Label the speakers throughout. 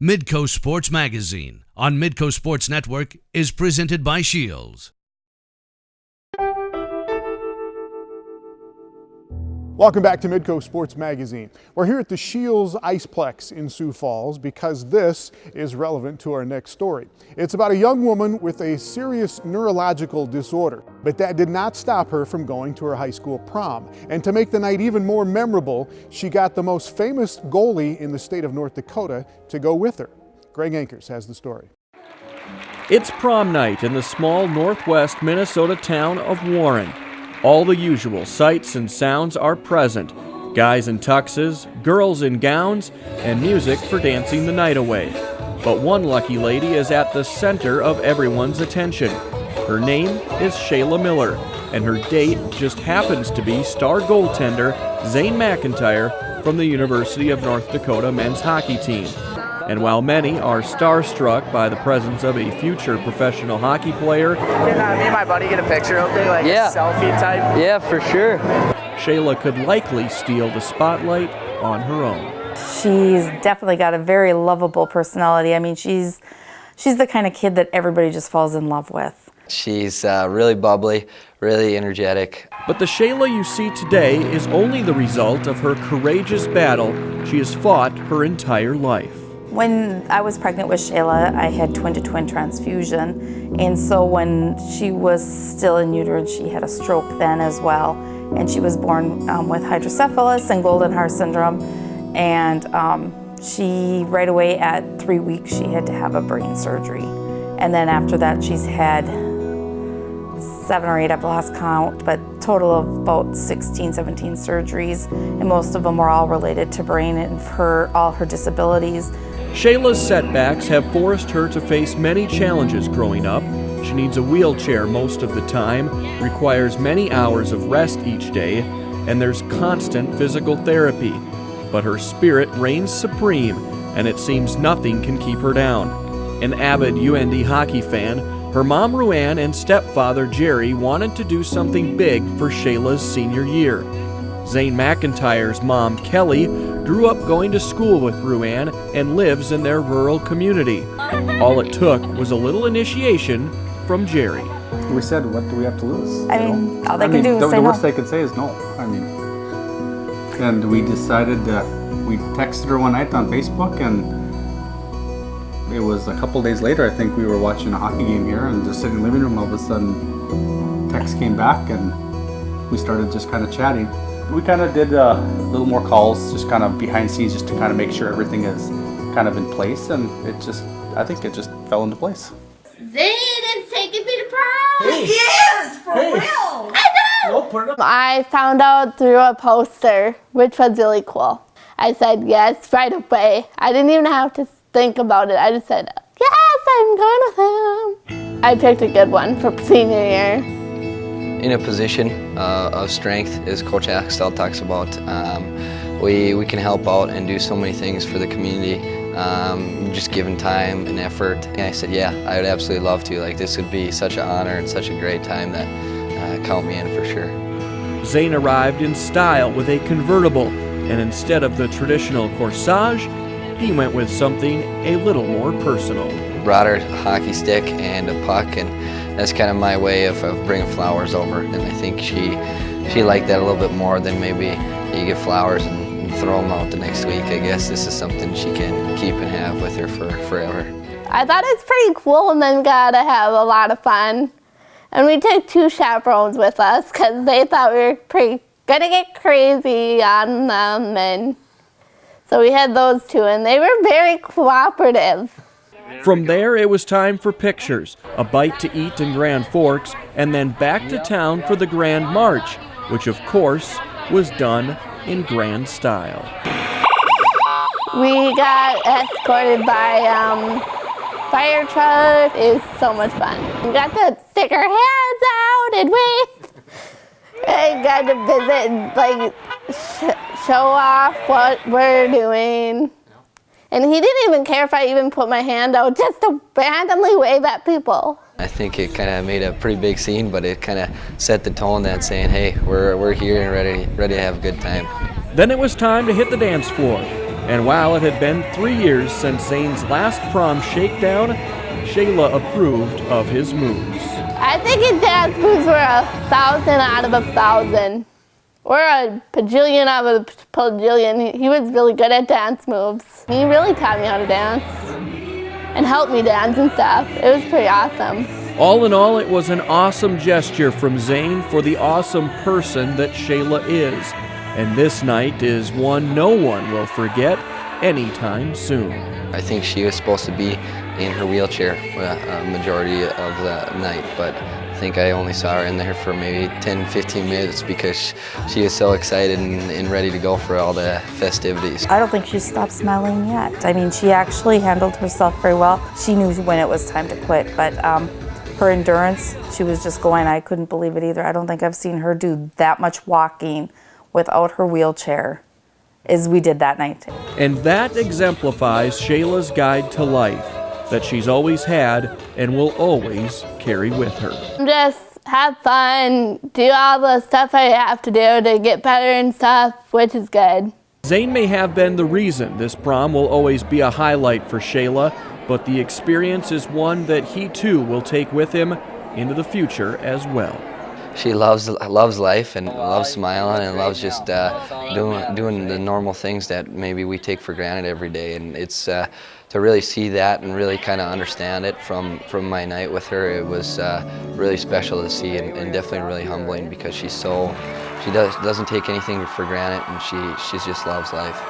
Speaker 1: Midco Sports Magazine on Midco Sports Network is presented by Shields.
Speaker 2: Welcome back to Midco Sports Magazine. We're here at the Shields Iceplex in Sioux Falls because this is relevant to our next story. It's about a young woman with a serious neurological disorder, but that did not stop her from going to her high school prom. And to make the night even more memorable, she got the most famous goalie in the state of North Dakota to go with her. Greg Ankers has the story.
Speaker 3: It's prom night in the small northwest Minnesota town of Warren. All the usual sights and sounds are present. Guys in tuxes, girls in gowns, and music for dancing the night away. But one lucky lady is at the center of everyone's attention. Her name is Shayla Miller, and her date just happens to be star goaltender Zane McIntyre from the University of North Dakota men's hockey team. And while many are starstruck by the presence of a future professional hockey player,
Speaker 4: Can me and my buddy get a picture real quick, like a selfie type? Yeah, for sure.
Speaker 3: Shayla could likely steal the spotlight on her own.
Speaker 5: She's definitely got a very lovable personality. I mean, she's the kind of kid that everybody just falls in love with.
Speaker 4: She's really bubbly, really energetic.
Speaker 3: But the Shayla you see today is only the result of her courageous battle she has fought her entire life.
Speaker 5: When I was pregnant with Shayla, I had twin-to-twin transfusion, and so when she was still in utero, she had a stroke then as well, and she was born with hydrocephalus and golden heart syndrome, and she right away at 3 weeks she had to have a brain surgery, and then after that she's had 7 or 8, I've lost count, but total of about 16, 17 surgeries, and most of them were all related to brain and all her disabilities.
Speaker 3: Shayla's setbacks have forced her to face many challenges growing up. She needs a wheelchair most of the time, requires many hours of rest each day, and there's constant physical therapy. But her spirit reigns supreme, and it seems nothing can keep her down. An avid UND hockey fan, her mom Ruann and stepfather Jerry wanted to do something big for Shayla's senior year. Zane McIntyre's mom Kelly grew up going to school with Ruann and lives in their rural community. All it took was a little initiation from Jerry.
Speaker 6: We said, what do we have to lose?
Speaker 5: I mean, all they can do is say no.
Speaker 6: The worst they could say is no. And we decided that we texted her one night on Facebook, and it was a couple days later, I think we were watching a hockey game here and just sitting in the living room, all of a sudden text came back and we started just kind of chatting. We kind of did a little more calls, just kind of behind the scenes, just to kind of make sure everything is kind of in place, and I think it just fell into place.
Speaker 7: Zane is taking me to prom! He is, for real! I know!
Speaker 8: I found out through a poster, which was really cool. I said yes right away. I didn't even have to think about it. I just said, yes, I'm going with him. I picked a good one for senior year.
Speaker 4: In a position of strength, as Coach Axtell talks about, we can help out and do so many things for the community, just given time and effort. And I said, yeah, I would absolutely love to. Like, this would be such an honor and such a great time that count me in for sure.
Speaker 3: Zane arrived in style with a convertible, and instead of the traditional corsage, he went with something a little more personal.
Speaker 4: Brought her a hockey stick and a puck, and that's kind of my way of bringing flowers over. And I think she liked that a little bit more than maybe you get flowers and throw them out the next week. I guess this is something she can keep and have with her for forever.
Speaker 8: I thought it was pretty cool, and then got to have a lot of fun. And we took 2 chaperones with us because they thought we were gonna get crazy on them, and so we had those 2, and they were very cooperative.
Speaker 3: From there, it was time for pictures, a bite to eat in Grand Forks, and then back to town for the Grand March, which of course was done in grand style.
Speaker 8: We got escorted by fire truck. It was so much fun. We got to stick our hands out and wave. I got to visit and show off what we're doing. And he didn't even care if I even put my hand out, just to randomly wave at people.
Speaker 4: I think it kind of made a pretty big scene, but it kind of set the tone that saying, hey, we're here and ready to have a good time.
Speaker 3: Then it was time to hit the dance floor. And while it had been 3 years since Zane's last prom shakedown, Shayla approved of his moves.
Speaker 8: I think his dance moves were 1,000 out of 1,000. Or a bajillion out of a bajillion. He was really good at dance moves. He really taught me how to dance and helped me dance and stuff. It was pretty awesome.
Speaker 3: All in all, it was an awesome gesture from Zane for the awesome person that Shayla is. And this night is one no one will forget anytime soon.
Speaker 4: I think she was supposed to be in her wheelchair a majority of the night, but I think I only saw her in there for maybe 10-15 minutes because she was so excited and ready to go for all the festivities.
Speaker 5: I don't think she stopped smiling yet. I mean, she actually handled herself very well. She knew when it was time to quit, but her endurance, she was just going. I couldn't believe it either. I don't think I've seen her do that much walking without her wheelchair as we did that night.
Speaker 3: And that exemplifies Shayla's guide to life that she's always had and will always carry with her.
Speaker 8: Just have fun, do all the stuff I have to do to get better and stuff, which is good.
Speaker 3: Zane may have been the reason this prom will always be a highlight for Shayla, but the experience is one that he too will take with him into the future as well.
Speaker 4: She loves life and loves smiling and loves just doing the normal things that maybe we take for granted every day. And it's to really see that and really kind of understand it from my night with her. It was really special to see and definitely really humbling because she doesn't take anything for granted and she just loves life.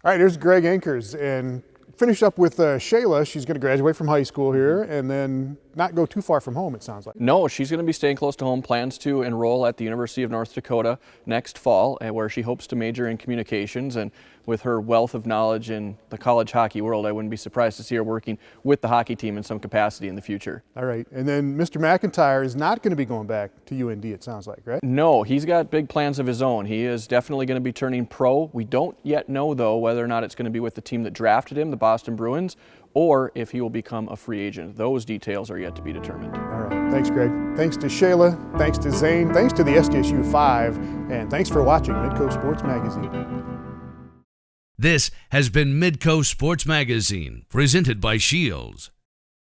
Speaker 2: All right, here's Greg Ankers, and finish up with Shayla. She's going to graduate from high school here and then not go too far from home, it sounds like.
Speaker 3: No, she's going to be staying close to home. Plans to enroll at the University of North Dakota next fall, where she hopes to major in communications. And with her wealth of knowledge in the college hockey world, I wouldn't be surprised to see her working with the hockey team in some capacity in the future.
Speaker 2: All right, and then Mr. McIntyre is not going to be going back to UND, it sounds like, right?
Speaker 3: No, he's got big plans of his own. He is definitely going to be turning pro. We don't yet know, though, whether or not it's going to be with the team that drafted him, the Boston Bruins, or if he will become a free agent. Those details are yet to be determined.
Speaker 2: All right, thanks, Greg. Thanks to Shayla, thanks to Zane, thanks to the SDSU 5, and thanks for watching Midco Sports Magazine.
Speaker 1: This has been Midco Sports Magazine, presented by Shields.